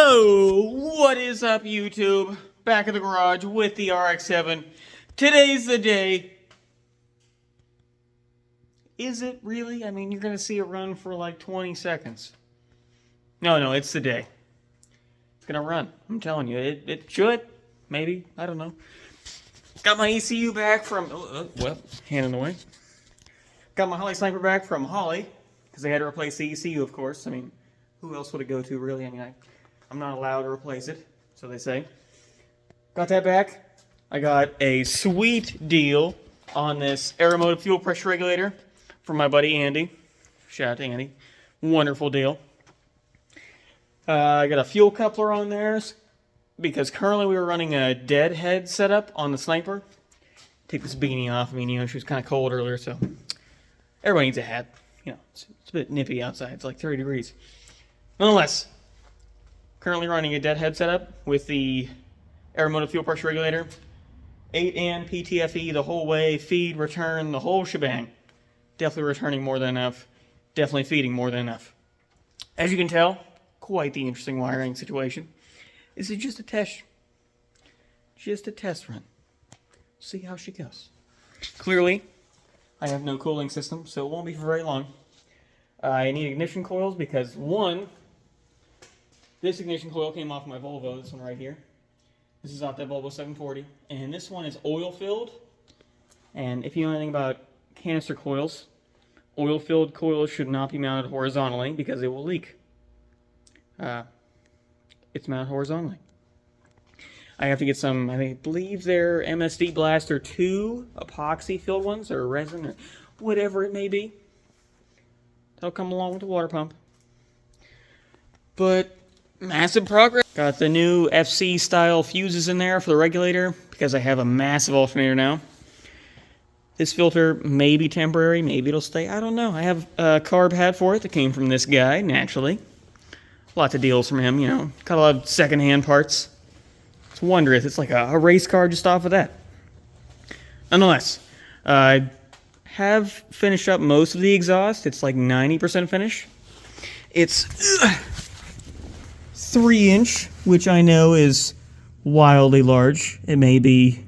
Yo, what is up, YouTube? Back in the garage with the RX7. Today's the day. Is it really? I mean, you're going to see it run for like 20 seconds. No, it's the day. It's going to run. I'm telling you, it should. Maybe. I don't know. Got my ECU back from... well, hand in the way. Got my Holly Sniper back from Holly, because they had to replace the ECU, of course. I mean, who else would it go to, really? I mean, I'm not allowed to replace it, so they say. Got that back. I got a sweet deal on this aeromotive fuel pressure regulator from my buddy Andy. Shout out to Andy. Wonderful deal. I got a fuel coupler on there, because currently we were running a deadhead setup on the Sniper. Take this beanie off. I mean, you know, she was kind of cold earlier, so everybody needs a hat. You know, it's a bit nippy outside. It's like 30 degrees. Nonetheless, currently running a deadhead setup with the aeromotive fuel pressure regulator. 8 PTFE the whole way, feed, return, the whole shebang. Definitely returning more than enough. Definitely feeding more than enough. As you can tell, quite the interesting wiring situation. This is just a test. Just a test run. See how she goes. Clearly, I have no cooling system, so it won't be for very long. I need ignition coils because, one, this ignition coil came off my Volvo, this one right here. This is off that Volvo 740. And this one is oil-filled. And if you know anything about canister coils, oil-filled coils should not be mounted horizontally because it will leak. It's mounted horizontally. I have to get some, I believe they're MSD Blaster 2 epoxy-filled ones, or resin, or whatever it may be. That'll come along with the water pump. But massive progress. Got the new FC style fuses in there for the regulator because I have a massive alternator now. This filter may be temporary, maybe it'll stay, I don't know. I have a carb hat for it that came from this guy, naturally. Lots of deals from him, you know. Got a lot of secondhand parts. It's wondrous. It's like a race car just off of that. Nonetheless, I have finished up most of the exhaust. It's like 90% finish. It's 3-inch, which I know is wildly large. It may be...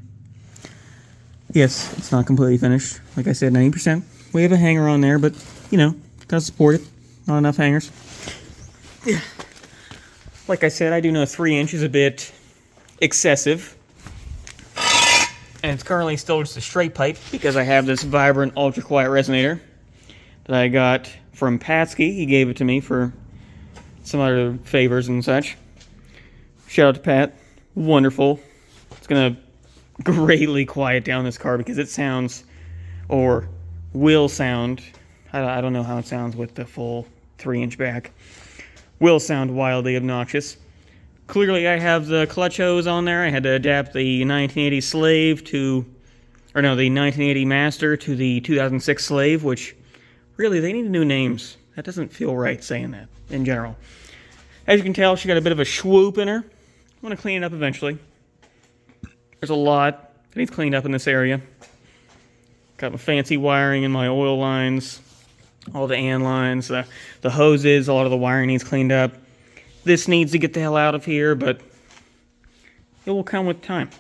Yes, it's not completely finished. Like I said, 90%. We have a hanger on there, but, you know, gotta support it. Not enough hangers. Yeah. Like I said, I do know 3-inch is a bit excessive. And it's currently still just a straight pipe because I have this vibrant ultra quiet resonator that I got from Patsky. He gave it to me for some other favors and such. Shout out to Pat. Wonderful. It's gonna greatly quiet down this car because it sounds, or will sound, I don't know how it sounds with the full 3-inch back, will sound wildly obnoxious. Clearly I have the clutch hose on there. I had to adapt the 1980 Slave to, or no, the 1980 Master to the 2006 Slave, which really they need new names. That doesn't feel right saying that in general. As you can tell, she got a bit of a swoop in her. I'm going to clean it up eventually. There's a lot that needs cleaned up in this area. Got my fancy wiring in my oil lines, all the AN lines, the hoses, a lot of the wiring needs cleaned up. This needs to get the hell out of here, but it will come with time.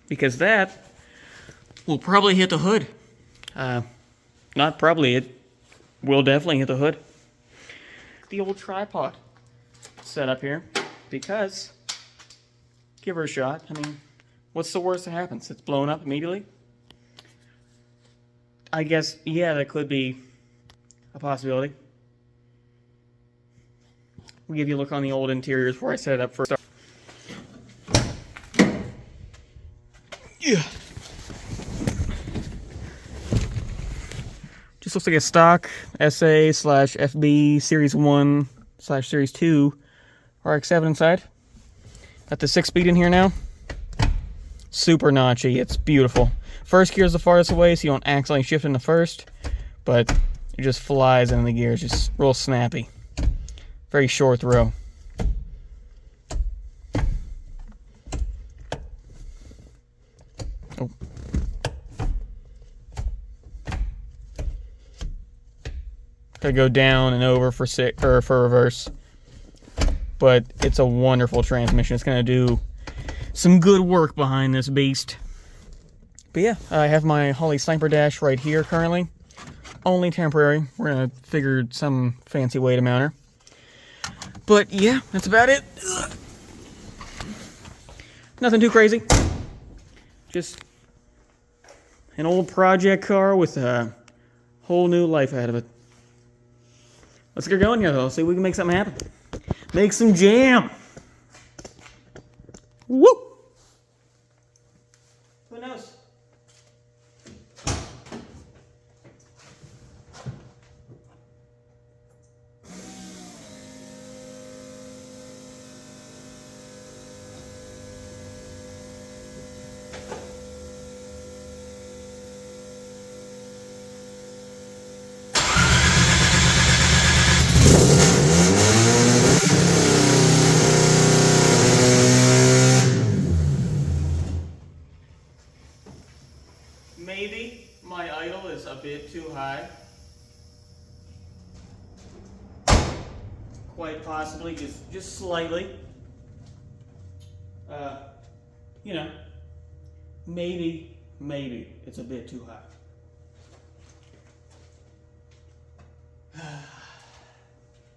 Because that will probably hit the hood. Not probably, it will definitely hit the hood. The old tripod set up here, because give her a shot. I mean, what's the worst that happens? It's blown up immediately? I guess, yeah, that could be a possibility. We'll give you a look on the old interiors before I set it up for a start. Yeah. Just looks like a stock SA/FB Series 1/Series 2 rx7 inside. Got the 6-speed in here now. Super notchy. It's beautiful. First gear is the farthest away, so you don't accidentally shift into first, but it just flies into the gears. Just real snappy. Very short throw. Oh. Gotta go down and over for reverse. but it's a wonderful transmission. It's going to do some good work behind this beast. But yeah, I have my Holley Sniper Dash right here currently. Only temporary. We're going to figure some fancy way to mount her. But yeah, that's about it. Nothing too crazy. Just an old project car with a whole new life ahead of it. Let's get going here, though. See if we can make something happen. Make some jam. Woo! Who knows? Maybe my idle is a bit too high. Quite possibly, just slightly. You know, maybe it's a bit too high.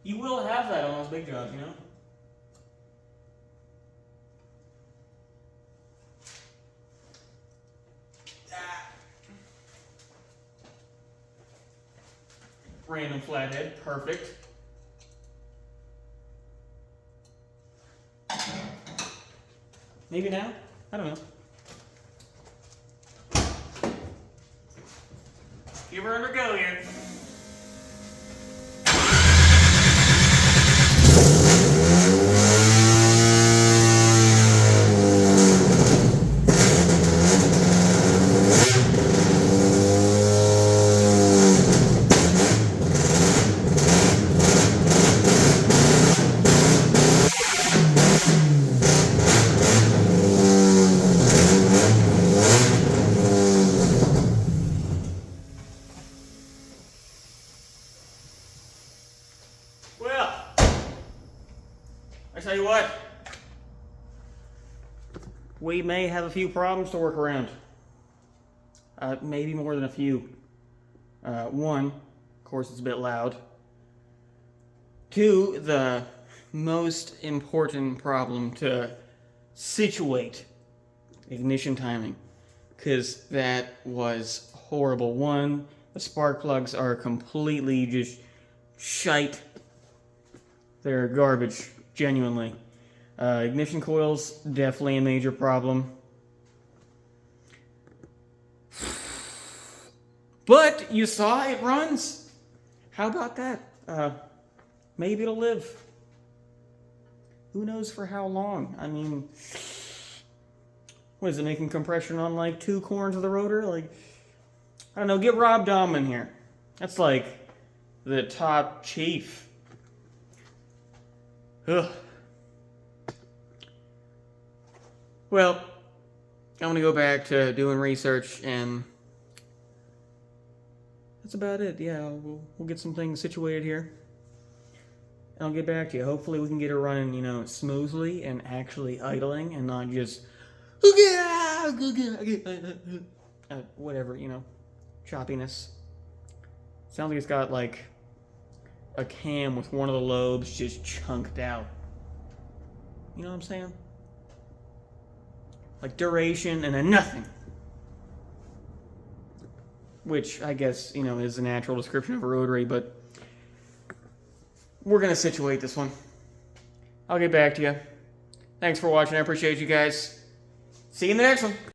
You will have that on those big jobs, you know? Random flathead, perfect. Maybe now? I don't know. Give her another go here. Well, I tell you what, we may have a few problems to work around. Maybe more than a few. One, of course, it's a bit loud. Two, the most important problem to situate: ignition timing. Because that was horrible. One, the spark plugs are completely just shite. They're garbage, genuinely. Ignition coils, definitely a major problem. But you saw it runs. How about that? Maybe it'll live. Who knows for how long? I mean, what is it, making compression on like 2 corners of the rotor? Like, I don't know, get Rob Dahm in here. That's like the top chief. Ugh. Well, I'm gonna go back to doing research, and that's about it. Yeah, we'll get some things situated here, and I'll get back to you. Hopefully we can get it running, you know, smoothly and actually idling, and not just whatever, you know, choppiness. Sounds like it's got like a cam with one of the lobes just chunked out. You know what I'm saying? Like duration and then nothing. Which I guess, you know, is the natural description of a rotary, but we're gonna situate this one. I'll get back to you. Thanks for watching. I appreciate you guys. See you in the next one.